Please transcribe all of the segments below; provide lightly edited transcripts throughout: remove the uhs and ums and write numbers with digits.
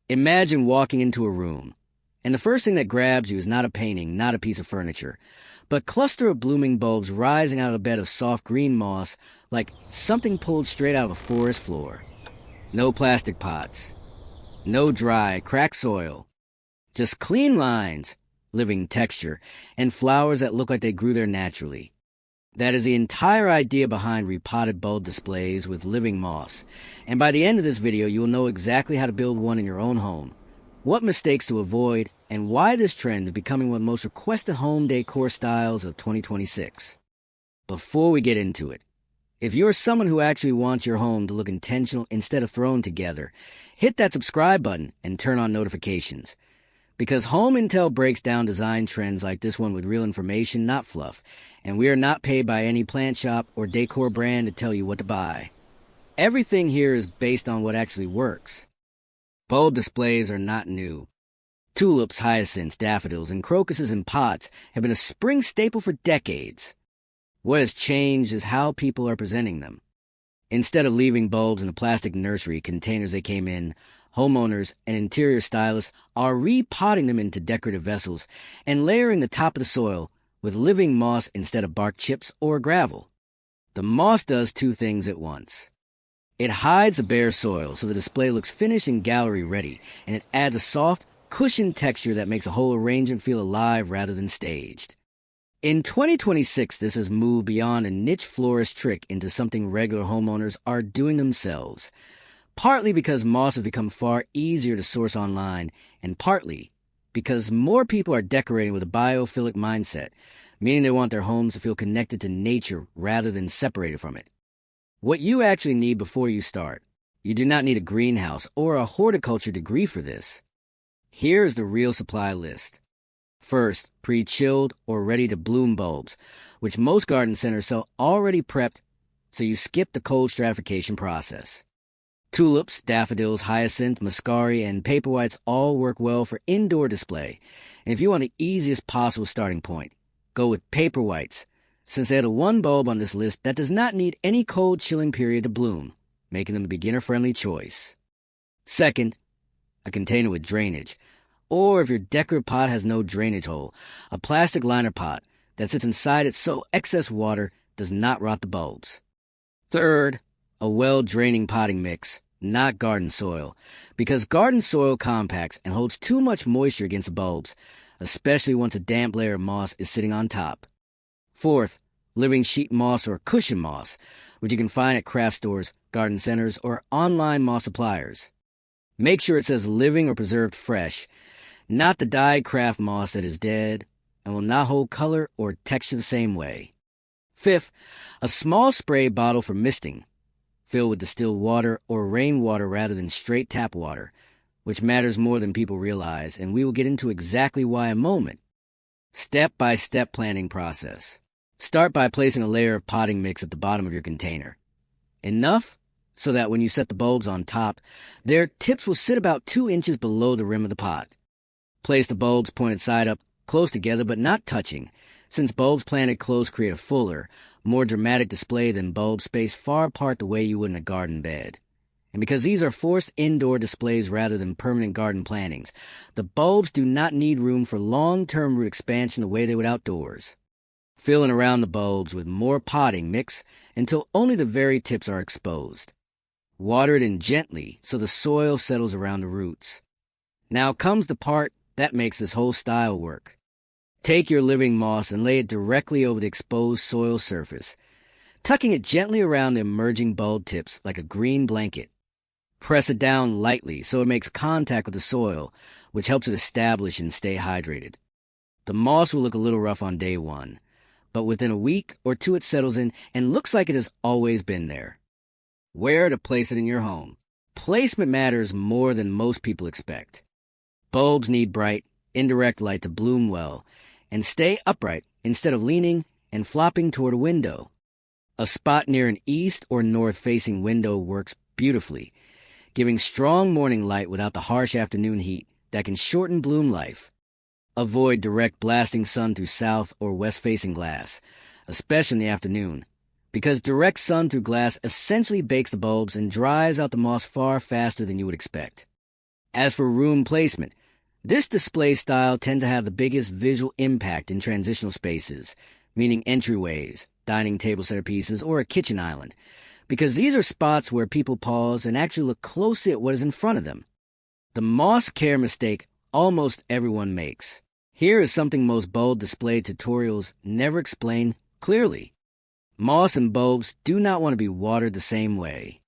Imagine walking into a room, and the first thing that grabs you is not a painting, not a piece of furniture, but a cluster of blooming bulbs rising out of a bed of soft green moss like something pulled straight out of a forest floor. No plastic pots, no dry, cracked soil, just clean lines, living texture, and flowers that look like they grew there naturally. That is the entire idea behind repotted bulb displays with living moss. And by the end of this video, you will know exactly how to build one in your own home, what mistakes to avoid, and why this trend is becoming one of the most requested home decor styles of 2026. Before we get into it, if you're someone who actually wants your home to look intentional instead of thrown together, hit that subscribe button and turn on notifications. Because Home Intel breaks down design trends like this one with real information, not fluff, and we are not paid by any plant shop or decor brand to tell you what to buy. Everything here is based on what actually works. Bulb displays are not new. Tulips, hyacinths, daffodils, and crocuses in pots have been a spring staple for decades. What has changed is how people are presenting them. Instead of leaving bulbs in the plastic nursery containers they came in, homeowners and interior stylists are repotting them into decorative vessels and layering the top of the soil with living moss instead of bark chips or gravel. The moss does two things at once. It hides the bare soil so the display looks finished and gallery ready, and it adds a soft, cushioned texture that makes the whole arrangement feel alive rather than staged. In 2026, this has moved beyond a niche florist trick into something regular homeowners are doing themselves. Partly because moss has become far easier to source online, and partly because more people are decorating with a biophilic mindset, meaning they want their homes to feel connected to nature rather than separated from it. What you actually need before you start, you do not need a greenhouse or a horticulture degree for this. Here is the real supply list. First, pre-chilled or ready-to-bloom bulbs, which most garden centers sell already prepped, so you skip the cold stratification process. Tulips, daffodils, hyacinth, muscari, and paperwhites all work well for indoor display, and if you want the easiest possible starting point, go with paperwhites, since they are the one bulb on this list that does not need any cold chilling period to bloom, making them a beginner-friendly choice. Second, a container with drainage, or if your decorative pot has no drainage hole, a plastic liner pot that sits inside it so excess water does not rot the bulbs. Third, a well-draining potting mix, not garden soil, because garden soil compacts and holds too much moisture against the bulbs, especially once a damp layer of moss is sitting on top. Fourth, living sheet moss or cushion moss, which you can find at craft stores, garden centers, or online moss suppliers. Make sure it says living or preserved fresh, not the dyed craft moss that is dead and will not hold color or texture the same way. Fifth, a small spray bottle for misting, filled with distilled water or rainwater rather than straight tap water, which matters more than people realize, and we will get into exactly why in a moment. Step-by-step planning process. Start by placing a layer of potting mix at the bottom of your container. Enough so that when you set the bulbs on top, their tips will sit about 2 inches below the rim of the pot. Place the bulbs pointed side up, close together but not touching, since bulbs planted close create a fuller, more dramatic display than bulbs spaced far apart the way you would in a garden bed. And because these are forced indoor displays rather than permanent garden plantings, the bulbs do not need room for long-term root expansion the way they would outdoors. Fill in around the bulbs with more potting mix until only the very tips are exposed. Water it in gently so the soil settles around the roots. Now comes the part that makes this whole style work. Take your living moss and lay it directly over the exposed soil surface, tucking it gently around the emerging bulb tips like a green blanket. Press it down lightly so it makes contact with the soil, which helps it establish and stay hydrated. The moss will look a little rough on day one, but within a week or two it settles in and looks like it has always been there. Where to place it in your home? Placement matters more than most people expect. Bulbs need bright, indirect light to bloom well, and stay upright instead of leaning and flopping toward a window. A spot near an east or north-facing window works beautifully, giving strong morning light without the harsh afternoon heat that can shorten bloom life. Avoid direct blasting sun through south or west-facing glass, especially in the afternoon, because direct sun through glass essentially bakes the bulbs and dries out the moss far faster than you would expect. As for room placement, this display style tends to have the biggest visual impact in transitional spaces, meaning entryways, dining table centerpieces, or a kitchen island, because these are spots where people pause and actually look closely at what is in front of them. The moss care mistake almost everyone makes. Here is something most bulb display tutorials never explain clearly. Moss and bulbs do not want to be watered the same way.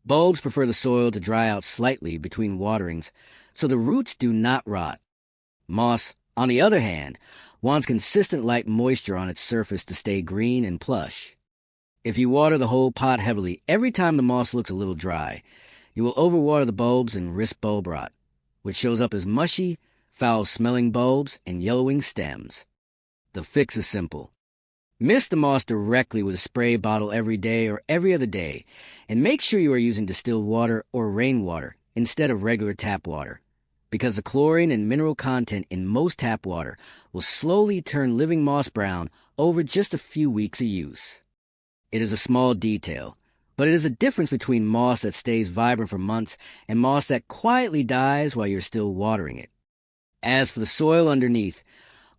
Bulbs prefer the soil to dry out slightly between waterings, so the roots do not rot. Moss, on the other hand, wants consistent light moisture on its surface to stay green and plush. If you water the whole pot heavily every time the moss looks a little dry, you will overwater the bulbs and risk bulb rot, which shows up as mushy, foul-smelling bulbs and yellowing stems. The fix is simple. Mist the moss directly with a spray bottle every day or every other day, and make sure you are using distilled water or rainwater instead of regular tap water, because the chlorine and mineral content in most tap water will slowly turn living moss brown over just a few weeks of use. It is a small detail, but it is a difference between moss that stays vibrant for months and moss that quietly dies while you're still watering it. As for the soil underneath,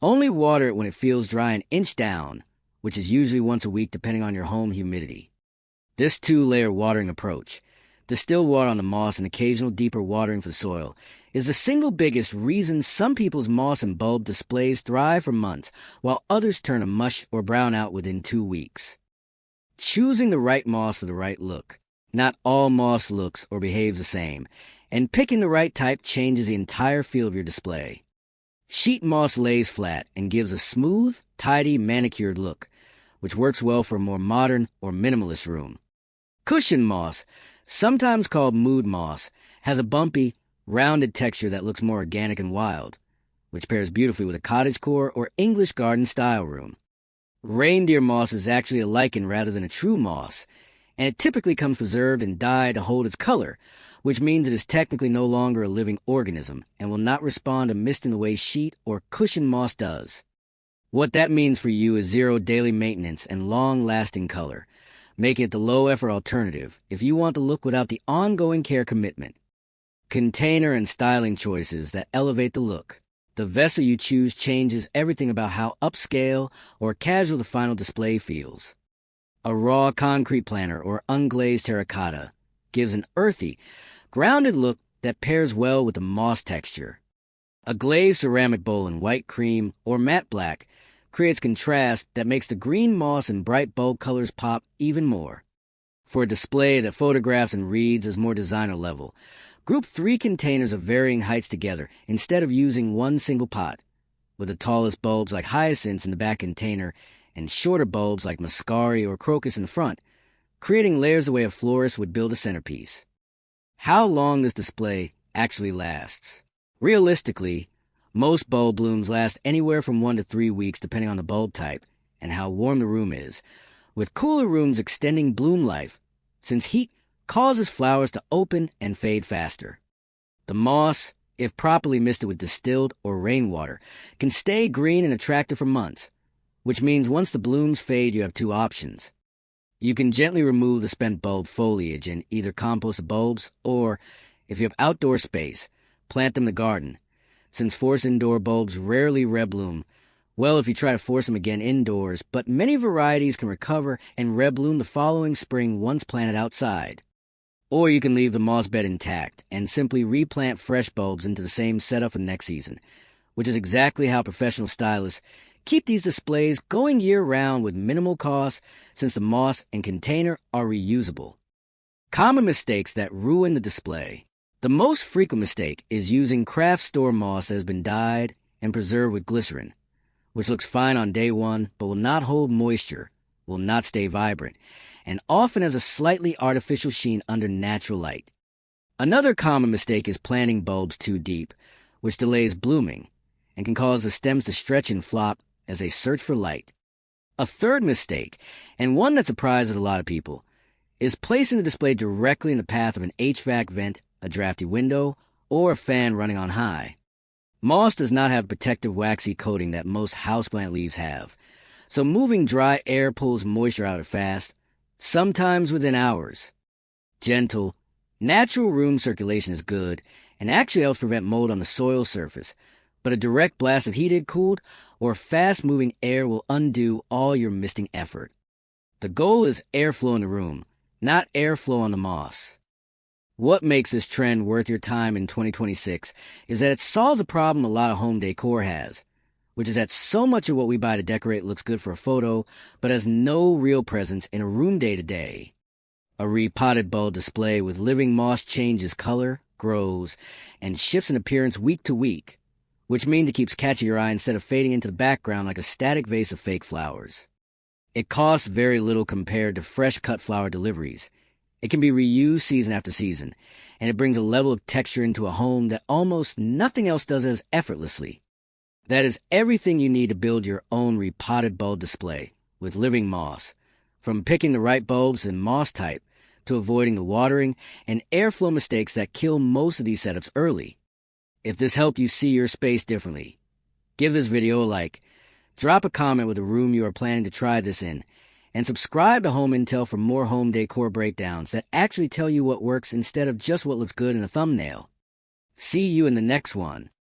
only water it when it feels dry an inch down, which is usually once a week depending on your home humidity. This two-layer watering approach, distilled water on the moss and occasional deeper watering for the soil, is the single biggest reason some people's moss and bulb displays thrive for months, while others turn a mush or brown out within 2 weeks. Choosing the right moss for the right look. Not all moss looks or behaves the same, and picking the right type changes the entire feel of your display. Sheet moss lays flat and gives a smooth, tidy, manicured look, which works well for a more modern or minimalist room. Cushion moss, sometimes called mood moss, has a bumpy, rounded texture that looks more organic and wild, which pairs beautifully with a cottagecore or English garden-style room. Reindeer moss is actually a lichen rather than a true moss, and it typically comes preserved and dyed to hold its color, which means it is technically no longer a living organism and will not respond to mist in the way sheet or cushion moss does. What that means for you is zero daily maintenance and long-lasting color, making it the low-effort alternative if you want to look without the ongoing care commitment. Container and styling choices that elevate the look. The vessel you choose changes everything about how upscale or casual the final display feels. A raw concrete planter or unglazed terracotta gives an earthy, grounded look that pairs well with the moss texture. A glazed ceramic bowl in white cream or matte black creates contrast that makes the green moss and bright bulb colors pop even more. For a display that photographs and reads as more designer level, group 3 containers of varying heights together instead of using one single pot, with the tallest bulbs like hyacinths in the back container and shorter bulbs like muscari or crocus in front, creating layers the way a florist would build a centerpiece. How long this display actually lasts. Realistically, most bulb blooms last anywhere from 1 to 3 weeks depending on the bulb type and how warm the room is, with cooler rooms extending bloom life, since heat causes flowers to open and fade faster. The moss, if properly misted with distilled or rainwater, can stay green and attractive for months, which means once the blooms fade you have 2 options. You can gently remove the spent bulb foliage and either compost the bulbs or, if you have outdoor space, plant them in the garden, since forced indoor bulbs rarely rebloom. Well, if you try to force them again indoors, but many varieties can recover and rebloom the following spring once planted outside. Or you can leave the moss bed intact and simply replant fresh bulbs into the same setup for next season, which is exactly how professional stylists keep these displays going year-round with minimal cost since the moss and container are reusable. Common mistakes that ruin the display. The most frequent mistake is using craft store moss that has been dyed and preserved with glycerin, which looks fine on day one but will not hold moisture, will not stay vibrant, and often has a slightly artificial sheen under natural light. Another common mistake is planting bulbs too deep, which delays blooming and can cause the stems to stretch and flop as they search for light. A third mistake, and one that surprises a lot of people, is placing the display directly in the path of an HVAC vent, a drafty window, or a fan running on high. Moss does not have protective waxy coating that most houseplant leaves have, so moving dry air pulls moisture out of it fast, sometimes within hours. Gentle, natural room circulation is good, and actually helps prevent mold on the soil surface. But a direct blast of heated, cooled, or fast-moving air will undo all your misting effort. The goal is airflow in the room, not airflow on the moss. What makes this trend worth your time in 2026 is that it solves a problem a lot of home decor has, which is that so much of what we buy to decorate looks good for a photo, but has no real presence in a room day to day. A repotted bulb display with living moss changes color, grows, and shifts in appearance week to week, which means it keeps catching your eye instead of fading into the background like a static vase of fake flowers. It costs very little compared to fresh cut flower deliveries. It can be reused season after season, and it brings a level of texture into a home that almost nothing else does as effortlessly. That is everything you need to build your own repotted bulb display with living moss, from picking the right bulbs and moss type to avoiding the watering and airflow mistakes that kill most of these setups early. If this helped you see your space differently, give this video a like, drop a comment with a room you are planning to try this in, and subscribe to Home Intel for more home decor breakdowns that actually tell you what works instead of just what looks good in a thumbnail. See you in the next one.